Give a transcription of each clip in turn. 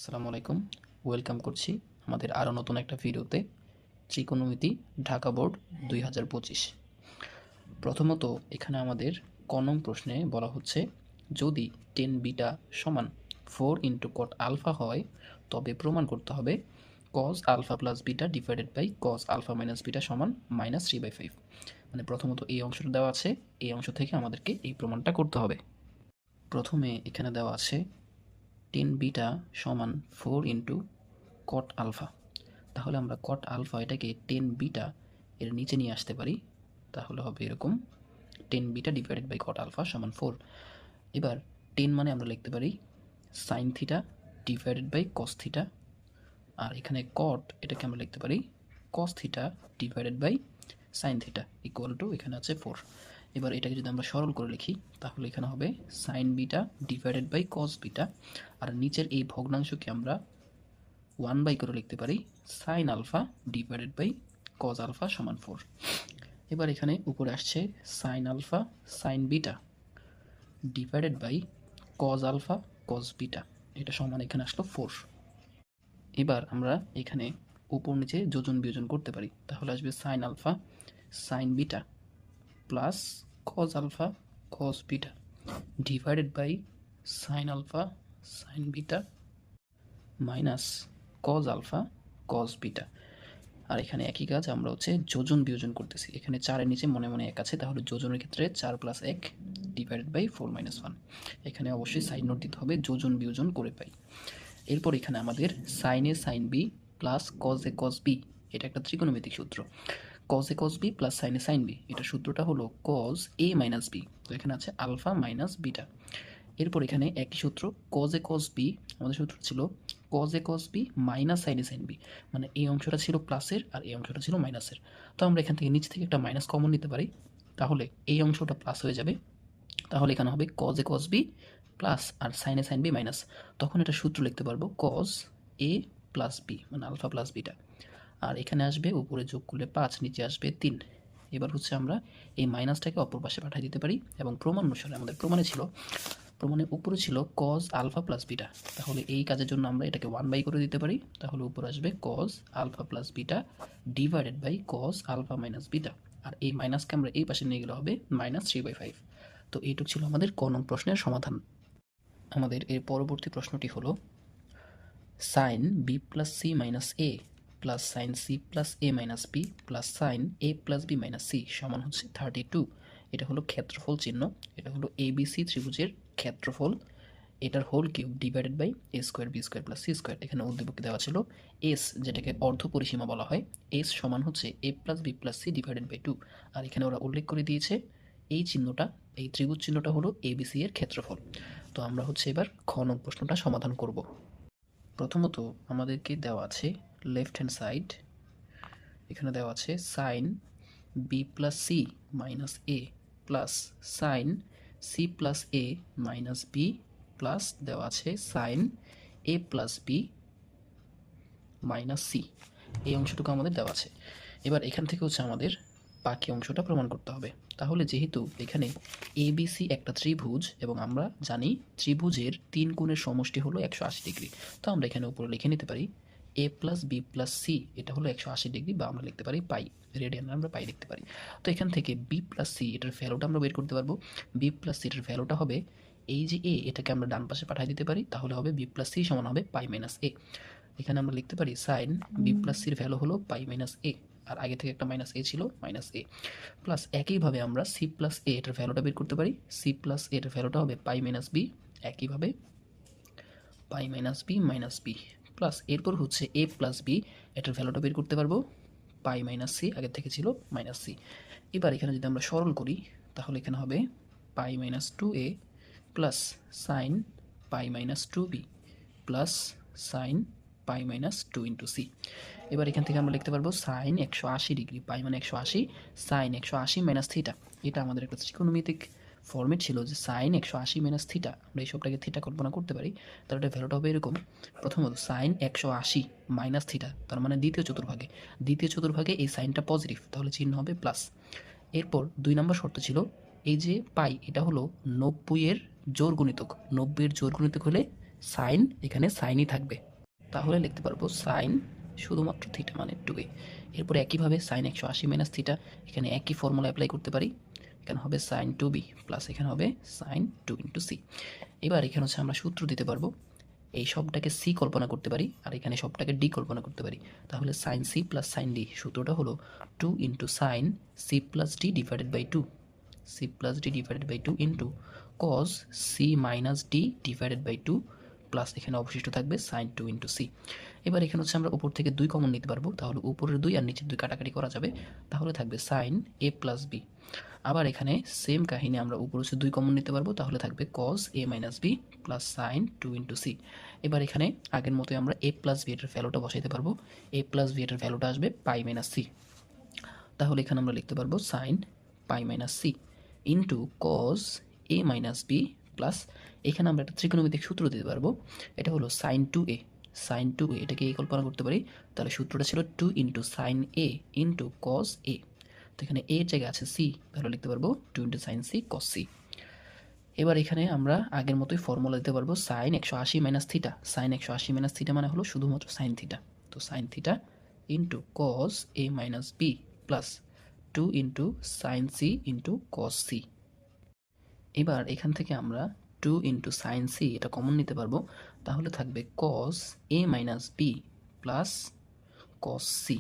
আসসালামু আলাইকুম। ওয়েলকাম করছি আমাদের আরও নতুন একটা ভিডিওতে। ত্রিকোণমিতি ঢাকা বোর্ড 2025। প্রথমত এখানে আমাদের ক নং প্রশ্নে বলা হচ্ছে, যদি 10 বিটা সমান 4 ইন্টু কট আলফা হয় তবে প্রমাণ করতে হবে cos alpha plus beta divided by cos alpha minus beta সমান -3/5। মানে প্রথমত এই অংশটা দেওয়া আছে, এই অংশ থেকে আমাদেরকে এই প্রমাণটা করতে হবে। প্রথমে এখানে দেওয়া আছে 10 বিটা সমান 4 ইন্টু কট আলফা। তাহলে আমরা কট আলফা এটাকে 10 বিটা এর নিচে নিয়ে আসতে পারি। তাহলে হবে এরকম 10 beta divided by cot alpha সমান 4। এবার 10 মানে আমরা লিখতে পারি sine theta divided by cos theta, আর এখানে কট এটাকে আমরা লিখতে পারি cos theta divided by sine theta equal to এখানে আছে 4। এবার এটাকে যদি আমরা সরল করে লিখি তাহলে এখানে হবে sine beta divided by cos beta, আর নিচের এই ভগ্নাংশকে আমরা 1 করে লিখতে পারি sine alpha divided by cos alpha সমান 4। এবার এখানে উপরে আসছে sine alpha sine beta divided by cos alpha cos beta, এটা সমান এখানে আসলো 4। এবার আমরা এখানে উপর নিচে যোজন বিয়োজন করতে পারি, তাহলে আসবে sine alpha sine beta plus cos alpha cos beta divided by sine alpha sine beta minus cos alpha cos beta. আর এখানে একই কাজ, আমরা হচ্ছে যোজন বিয়োজন করতেছি। এখানে 4 এর নিচে মনে মনে 1 আছে, তাহলে যোজনের ক্ষেত্রে 4 + 1 ডিভাইডেড বাই 4 - 1। এখানে অবশ্যই সাইড নোট দিতে হবে, যোজন বিয়োজন করে পাই। এরপর এখানে আমাদের sine A sine B plus cos A cos B, এটা একটা ত্রিকোণমিতিক সূত্র। Cos A cos B plus sine A sine B, এটা সূত্রটা হলো কজ এ মাইনাস বি। তো এখানে আছে আলফা মাইনাস বিটা। এরপর এখানে একই সূত্র কজ এ কজ বি, আমাদের সূত্র ছিল cos A cos B minus sine A sine B, মানে এই অংশটা ছিল প্লাসের আর এই অংশটা ছিল মাইনাসের। তো আমরা এখান থেকে নিচ থেকে একটা মাইনাস কমন নিতে পারি, তাহলে এই অংশটা প্লাস হয়ে যাবে। তাহলে এখানে হবে cos A cos B plus আর sine A sine B minus. তখন এটা সূত্র লিখতে পারবো কজ এ প্লাস বি মানে আলফা প্লাস বিটা। আর এখানে আসবে উপরে যোগ করলে 5, নিচে আসবে 3। এবার হচ্ছে আমরা এই মাইনাসটাকে অপর পাশে পাঠিয়ে দিতে পারি, এবং প্রমাণ অনুসারে আমাদের প্রমাণের উপরে ছিল কজ আলফা প্লাস বিটা, তাহলে এই কাজের জন্য আমরা এটাকে 1 করে দিতে পারি। তাহলে উপরে আসবে cos alpha plus beta divided by cos alpha minus beta, আর এই মাইনাসকে আমরা এই পাশে নিয়ে গেলে হবে -3/5। তো এইটুক ছিল আমাদের ক নং প্রশ্নের সমাধান। আমাদের এর পরবর্তী প্রশ্নটি হলো sine B plus c minus a plus sine C plus a minus B plus sine a plus b minus c সমান হচ্ছে 32। এটা হলো ক্ষেত্রফল চিহ্ন, এটা হলো এবিসি ত্রিভুজের ক্ষেত্রফল, এটার whole cube divided by a square b square plus c square. এখানে উদ্দীপকে দেওয়া ছিল এস, যেটাকে অর্ধ পরিসীমা বলা হয়, এস সমান হচ্ছে a plus b plus c divided by 2। আর এখানে ওরা উল্লেখ করে দিয়েছে এই চিহ্নটা, এই ত্রিভুজ চিহ্নটা হলো এবিসি এর ক্ষেত্রফল। তো আমরা হচ্ছে এবার খ নং প্রশ্নটা সমাধান করব। প্রথমত আমাদেরকে দেওয়া আছে লেফট হ্যান্ড সাইড, এখানে দেওয়া আছে sine B plus c minus a plus sine C plus a minus B plus দেওয়া আছে sine a plus b minus c. এই অংশটুকু আমাদের দেওয়া আছে। এবার এখান থেকে হচ্ছে আমাদের বাকি অংশটা প্রমাণ করতে হবে। তাহলে যেহেতু এখানে এবিসি একটা ত্রিভুজ এবং আমরা জানি ত্রিভুজের 3 কোণের সমষ্টি হলো 180 ডিগ্রি, তো আমরা এখানে উপরে লিখে নিতে পারি এ প্লাস বি প্লাস সি, এটা হলো 180 ডিগ্রি, বা আমরা লিখতে পারি পাই, রেডিয়ানে আমরা পাই লিখতে পারি। তো এখান থেকে বি প্লাস সি এটার ভ্যালুটা আমরা বের করতে পারবো। বি প্লাস সি এটার ভ্যালুটা হবে এই যে এ, এটাকে আমরা ডান পাশে পাঠিয়ে দিতে পারি, তাহলে হবে বি প্লাস সি সমান হবে পাই মাইনাস এ। এখানে আমরা লিখতে পারি সাইন বি প্লাস সির ভ্যালু হলো পাই মাইনাস এ, আর আগে থেকে একটা মাইনাস এ ছিল, মাইনাস এ প্লাস একইভাবে আমরা সি প্লাস এ এটার ভ্যালুটা বের করতে পারি। সি প্লাস এ এটার ভ্যালুটা হবে পাই মাইনাস বি, একইভাবে pi minus b minus B plus এরপর হচ্ছে এ প্লাস বি এটার ভ্যালুটা বের করতে পারবো পাই মাইনাস সি, আগের থেকে ছিল মাইনাস সি। এবার এখানে যদি আমরা সরল করি তাহলে এখানে হবে pi minus 2a plus sine pi minus 2b plus sine pi minus 2 into C. এবার এখান থেকে আমরা লিখতে পারবো সাইন 180 ডিগ্রি, পাই মানে 180, সাইন 180 মাইনাস থিটা। এটা আমাদের একটা ত্রিকোণমিতিক ফর্মেট ছিল যে সাইন 180 মাইনাস থিটা, আমরা এইসবটাকে থিটা কল্পনা করতে পারি। তাহলে এটা ভ্যালুটা হবে এরকম, প্রথমত সাইন 180 মাইনাস থিটা, তার মানে দ্বিতীয় চতুর্ভাগে এই সাইনটা পজিটিভ, তাহলে চিহ্ন হবে প্লাস। এরপর 2 নম্বর শর্ত ছিল এই যে পাই, এটা হলো 90 এর জোড় গুণিতক, 90 এর জোড় গুণিতক হলে সাইন এখানে সাইনই থাকবে, তাহলে লিখতে পারবো সাইন শুধুমাত্র থিটা মানে 2a। এরপর একইভাবে সাইন 180 মাইনাস থিটা, এখানে একই ফর্মুলা অ্যাপ্লাই করতে পারি। এখানে হবে সাইন 2b প্লাস এখানে হবে সাইন 2 ইন্টু সি। এবার এখানে হচ্ছে আমরা সূত্র দিতে পারবো, এই সবটাকে সি কল্পনা করতে পারি আর এখানে সবটাকে ডি কল্পনা করতে পারি। তাহলে sine C plus sine D সূত্রটা হলো 2 into sine C plus D divided by 2, C plus D divided by 2 into cos C minus D divided by 2 plus এখানে অবশিষ্ট থাকবে সাইন 2 ইন্টু সি। এবার এখানে হচ্ছে আমরা উপর থেকে 2 কমন নিতে পারবো, তাহলে উপরের 2 আর নিচের 2 কাটাকাটি করা যাবে, তাহলে থাকবে সাইন এ প্লাস বি। আবার এখানে সেম কাহিনী আমরা উপর হচ্ছে 2 কমন নিতে পারবো, তাহলে থাকবে cos A minus B plus sine 2 into C. এবার এখানে আগের মতোই আমরা এ প্লাস বি এটার ভ্যালুটা বসাইতে পারবো, এ প্লাস বি এটার ভ্যালুটা আসবে পাই মাইনাস সি, তাহলে এখানে আমরা লিখতে পারবো sine pi minus C into cos A minus B plus এখানে আমরা একটা ত্রিকোণমিতিক সূত্র দিতে পারবো, এটা হলো সাইন 2a, সাইন 2a এটাকে এই কল্পনা করতে পারি, তাহলে সূত্রটা ছিল 2 ইন্টু সাইন এ ইন্টু কজ এ, তো এখানে এর জায়গায় আছে সি, তাহলে লিখতে পারবো 2 into sine C cos C. এবার এখানে আমরা আগের মতোই ফর্মুলা দিতে পারবো sine 180 minus theta, sine 180 minus theta মানে হলো শুধুমাত্র সাইন থিটা, তো sine theta into cos A minus B plus 2 into sine C into cos C. এবার এখান থেকে আমরা 2 ইন্টু সাইন সি এটা কমন নিতে পারবো, তাহলে থাকবে cos A minus B plus cos C.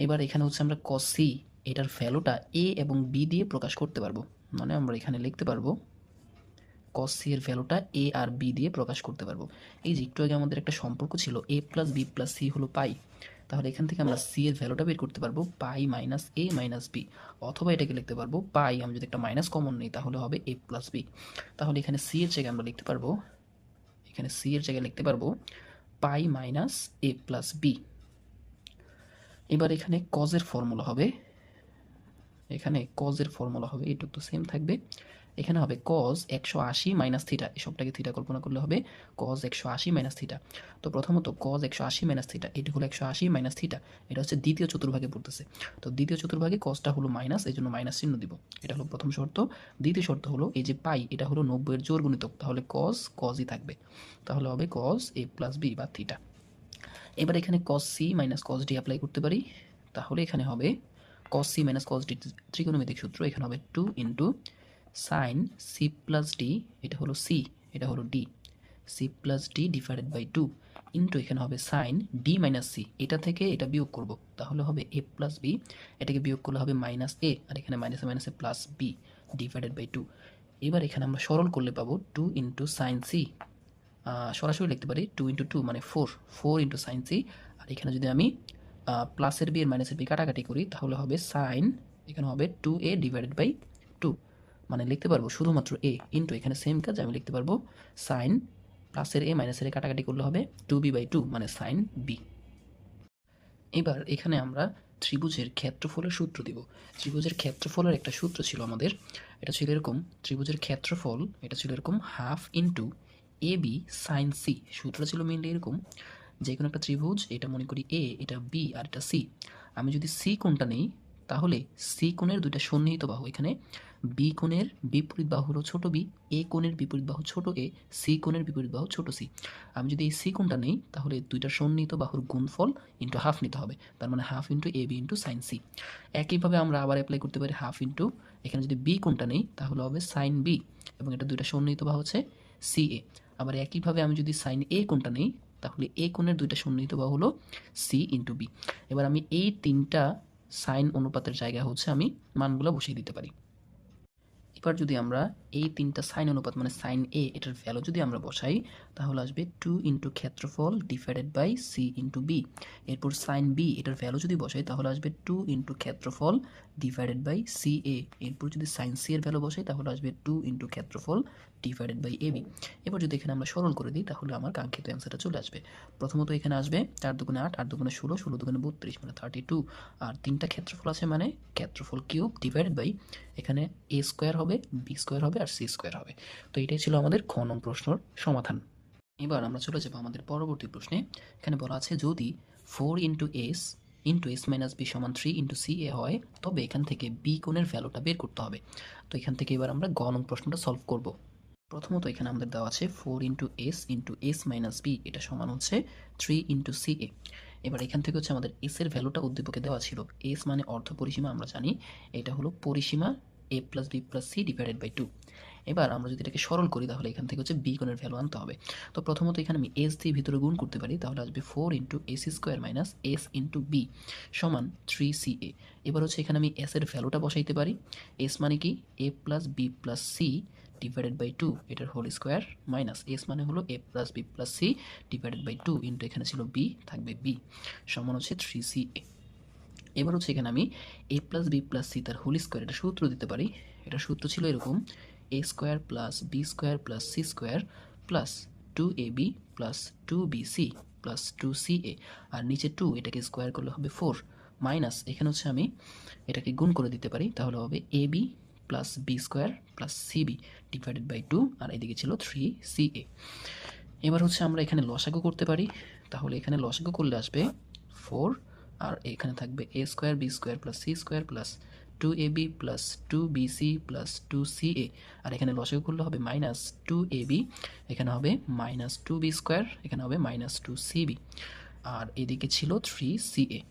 এবার এখানে হচ্ছে আমরা কস সি এটার ভ্যালুটা এ এবং বি দিয়ে প্রকাশ করতে পারবো, মানে আমরা এখানে লিখতে পারবো কস সি এর ভ্যালুটা এ আর বি দিয়ে প্রকাশ করতে পারবো। এই যে একটু আগে আমাদের একটা সম্পর্ক ছিল এ প্লাস বি প্লাস সি হলো পাই, তাহলে এখান থেকে আমরা সি এর ভ্যালুটা বের করতে পারবো পাই মাইনাস এ মাইনাস বি, অথবা এটাকে লিখতে পারবো পাই, আমি যদি একটা মাইনাস কমন নিই তাহলে হবে এ প্লাস বি। তাহলে এখানে সি এর জায়গায় আমরা লিখতে পারবো, এখানে সি এর জায়গায় লিখতে পারবো পাই মাইনাস এ প্লাস বি। এবার এখানে কজের ফর্মুলা হবে, এখানে কজের ফর্মুলা হবে এটুকু তো সেম থাকবে, এখানে হবে কজ 180 মাইনাস থিটা, এসবটাকে থিটা কল্পনা করলে হবে কজ 180 মাইনাস থিটা। তো প্রথমত কজ 180 মাইনাস থিটা, এটি হলো 180 মাইনাস থিটা, এটা হচ্ছে দ্বিতীয় চতুর্ভাগে পড়তেছে, তো দ্বিতীয় চতুর্ভাগে কজটা হলো মাইনাস, এই জন্য মাইনাস চিহ্ন দিব, এটা হলো প্রথম শর্ত। দ্বিতীয় শর্ত হলো এই যে পাই এটা হলো 90 এর জোড় গুণিতক, তাহলে কজ কজই থাকবে, তাহলে হবে কজ এ প্লাস বি বা থিটা। এবার এখানে cos C minus cos D apply করতে পারি, তাহলে এখানে হবে cos C minus cos D ত্রিকোণমিতিক সূত্র, এখানে হবে 2 into sine C plus D, এটা হলো সি এটা হলো D, C plus D divided by 2 into এখানে হবে সাইন ডি মাইনাস সি, এটা থেকে এটা বিয়োগ করব, তাহলে হবে এ প্লাস বি, এটাকে বিয়োগ করলে হবে মাইনাস এ, আর এখানে মাইনাসে মাইনাসে প্লাস বি ডিভাইডেড বাই 2। এবার এখানে আমরা সরল করলে পাবো 2 ইন্টু সাইন সি, সরাসরি লিখতে পারি 2 ইন্টু 2 মানে 4 ইন্টু সাইন সি, আর এখানে যদি আমি প্লাসের বি আর মাইনাসের বি কাটাকাটি করি তাহলে হবে সাইন, এখানে হবে 2a ডিভাইডেড বাই 2, মানে লিখতে পারবো শুধুমাত্র এ ইন্টু এখানে সেম কাজ আমি লিখতে পারবো সাইন প্লাসের এ মাইনাসের এ কাটাকাটি করলে হবে 2b বাই 2 মানে সাইন বি। এবার এখানে আমরা ত্রিভুজের ক্ষেত্রফলের সূত্র দিব, ত্রিভুজের ক্ষেত্রফলের একটা সূত্র ছিল আমাদের, এটা ছিল এরকম, ত্রিভুজের ক্ষেত্রফল এটা ছিল এরকম half into A B sign C, সূত্রটা ছিল মেনলি এরকম, যে কোনো একটা ত্রিভুজ এটা মনে করি এ, এটা বি আর এটা সি, আমি যদি সি কোণটা নেই তাহলে সি কোণের দুইটা সন্নিহিত বাহু, এখানে বি কোণের বিপরীত বাহু হলো ছোট বি, এ কোণের বিপরীত বাহু ছোট এ, সি কোণের বিপরীত বাহু ছোট সি, আমি যদি এই সি কোণটা নেই তাহলে দুইটা সন্নিহিত বাহুর গুণফল ইন্টু হাফ নিতে হবে, তার মানে half into A B into sine C. একইভাবে আমরা আবার অ্যাপ্লাই করতে পারি হাফ ইন্টু এখানে যদি বি কোণটা নেই তাহলে হবে সাইন বি, এবং এটা দুইটা সন্নিহিত বাহু হচ্ছে সি এ। আবার একইভাবে আমি যদি সাইন এ কোণটা নেই তাহলে এ কোণের দুইটা সন্নিহিত বাহু হলো সি ইন্টু বি। এবার আমি এই তিনটা সাইন অনুপাতের জায়গায় হচ্ছে আমি মানগুলো বসিয়ে দিতে পারি। এবার যদি আমরা এই তিনটা সাইন অনুপাত মানে সাইন এ এটার ভ্যালু যদি আমরা বসাই তাহলে আসবে 2 ইন্টু ক্ষেত্রফল divided by c into b. এরপর সাইন বি এটার ভ্যালু যদি বসাই তাহলে আসবে 2 ইন্টু ক্ষেত্রফল ডিভাইডেড বাই সি এ। এরপর যদি সাইন সি এর ভ্যালু বসাই তাহলে আসবে 2 ইন্টু ক্ষেত্রফল ডিভাইডেড বাই এ বি। এবার যদি এখানে আমরা সরল করে দিই তাহলে আমার কাঙ্ক্ষিত অ্যান্সারটা চলে আসবে। প্রথমত এখানে আসবে 4 দুগুণে 8, 8 দুগুণে 16, 16 দুগুণে 32 মানে 32, আর তিনটা ক্ষেত্রফল আছে মানে ক্ষেত্রফল কিউব ডিভাইডেড বাই এখানে এ স্কোয়ার হবে, বি স্কোয়ার হবে আর সি স্কোয়ার হবে। তো এটাই ছিল আমাদের খ নং প্রশ্নের সমাধান। এবার আমরা চলে যাব আমাদের পরবর্তী প্রশ্নে। এখানে বলা আছে যদি 4 ইন্টু এস মাইনাস বি সমান 3 ইন্টু সি এ হয় তবে এখান থেকে বি কোণের ভ্যালুটা বের করতে হবে। তো এখান থেকে এবার আমরা গ নং প্রশ্নটা সলভ করব। প্রথমত এখানে আমাদের দেওয়া আছে 4 into s into s minus b, এটা সমান হচ্ছে 3 ইন্টু সি এ। এবার এখান থেকে হচ্ছে আমাদের এস এর ভ্যালুটা উদ্দীপকে দেওয়া ছিল। এস মানে অর্ধ পরিসীমা, আমরা জানি এটা হলো পরিসীমা a plus b plus c divided by 2। এবার আমরা যদি এটাকে সরল করি তাহলে এখান থেকে হচ্ছে বি কোণের ভ্যালু আনতে হবে। তো প্রথমত এখানে আমি এস দিয়ে ভিতরে গুণ করতে পারি, তাহলে আসবে 4 into s square minus s into b সমান 3 সি এ। এবার হচ্ছে এখানে আমি এস এর ভ্যালুটা বসাইতে পারি। এস মানে কি a plus b plus c divided by 2 এটার হোল স্কোয়ার মাইনাস এস মানে হলো a plus b plus c divided by 2 into এখানে ছিল বি, থাকবে বি সমান হচ্ছে 3 সি এ। এবার হচ্ছে এখানে আমি a plus b plus c তার হোল স্কোয়ার এটা সূত্র দিতে পারি। এটা সূত্র ছিল এরকম, a square plus b square plus c square plus 2ab plus 2bc plus 2ca, আর নিচে 2 এটাকে স্কোয়ার করলে হবে 4 মাইনাস এখানে হচ্ছে আমি এটাকে গুণ করে দিতে পারি, তাহলে হবে ab plus b square plus cb divided by 2, আর এদিকে ছিল 3ca। এবার হচ্ছে আমরা এখানে লসাগু করতে পারি, তাহলে এখানে লসাগু করলে আসবে 4, আর এখানে থাকবে a square b square plus c square plus 2ab plus 2bc plus 2ca, আর এখানে লসাগু করলে হবে মাইনাস 2ab, এখানে হবে মাইনাস 2b স্কোয়ার, এখানে হবে মাইনাস 2cb, আর এদিকে ছিল 3ca।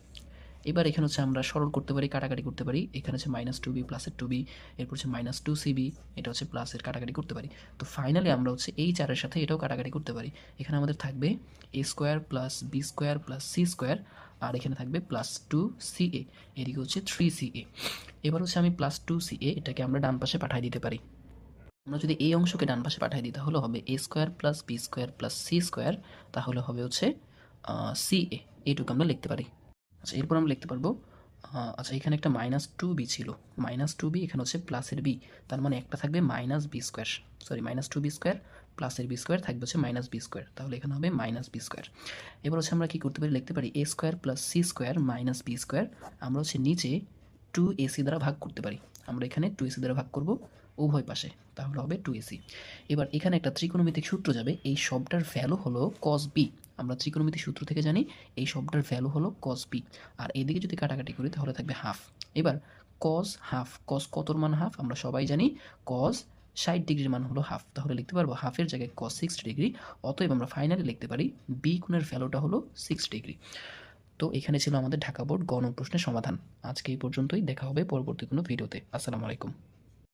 এবার এখানে হচ্ছে আমরা সরল করতে পারি, কাটাকাটি করতে পারি। এখানে হচ্ছে মাইনাস 2b প্লাসের 2b, এরপর হচ্ছে মাইনাস 2cb, এটা হচ্ছে প্লাসের কাটাকাটি করতে পারি। তো ফাইনালি আমরা হচ্ছে এই 4-এর সাথে এটাও কাটাকাটি করতে পারি। এখানে আমাদের থাকবে a square plus b square plus c square, আর এখানে থাকবে প্লাস 2ca, এদিকে হচ্ছে 3ca। এবার হচ্ছে আমি প্লাস 2ca এটাকে আমরা ডান পাশে পাঠিয়ে দিতে পারি। আমরা যদি এই অংশকে ডান পাশে পাঠিয়ে দিই তাহলে হবে a square plus b square plus c square, তাহলে হবে হচ্ছে ca, এইটুকু আমরা লিখতে পারি। আচ্ছা, এরপর আমরা লিখতে পারবো আচ্ছা এখানে একটা মাইনাস 2b ছিল, মাইনাস 2b এখানে হচ্ছে প্লাসের বি, তার মানে একটা থাকবে minus b square, sorry minus 2b square প্লাসের বি স্কোয়ার থাকবে হচ্ছে মাইনাস বি স্কোয়ার, তাহলে এখানে হবে মাইনাস বি স্কোয়ার। এবার হচ্ছে আমরা কী করতে পারি, লিখতে পারি a square plus c square minus b square, আমরা হচ্ছে নিচে 2ac দ্বারা ভাগ করতে পারি। আমরা এখানে 2ac দ্বারা ভাগ করব উভয় পাশে, তাহলে হবে 2ac। এবার এখানে একটা ত্রিকোণমিতিক সূত্র যাবে, এই শব্দটার ভ্যালু হলো cos b। আমরা ত্রিকোণমিতিক সূত্র থেকে জানি এই শব্দটার ভ্যালু হলো cos b, আর এদিকে যদি কাটাকাটি করি তাহলে থাকবে হাফ। এবার cos হাফ, cos কতর মান হাফ আমরা সবাই জানি, cos 60 ডিগ্রির মান হলো হাফ, তাহলে লিখতে পারবো হাফের জায়গায় cos 60 ডিগ্রি। অতএব আমরা ফাইনালি লিখতে পারি বি কোণের ভ্যালুটা হলো 6 ডিগ্রি। তো এখানে ছিল আমাদের ঢাকা বোর্ড গণ প্রশ্নের সমাধান। আজকে এই পর্যন্তই, দেখা হবে পরবর্তী কোনো ভিডিওতে। আসসালামু আলাইকুম।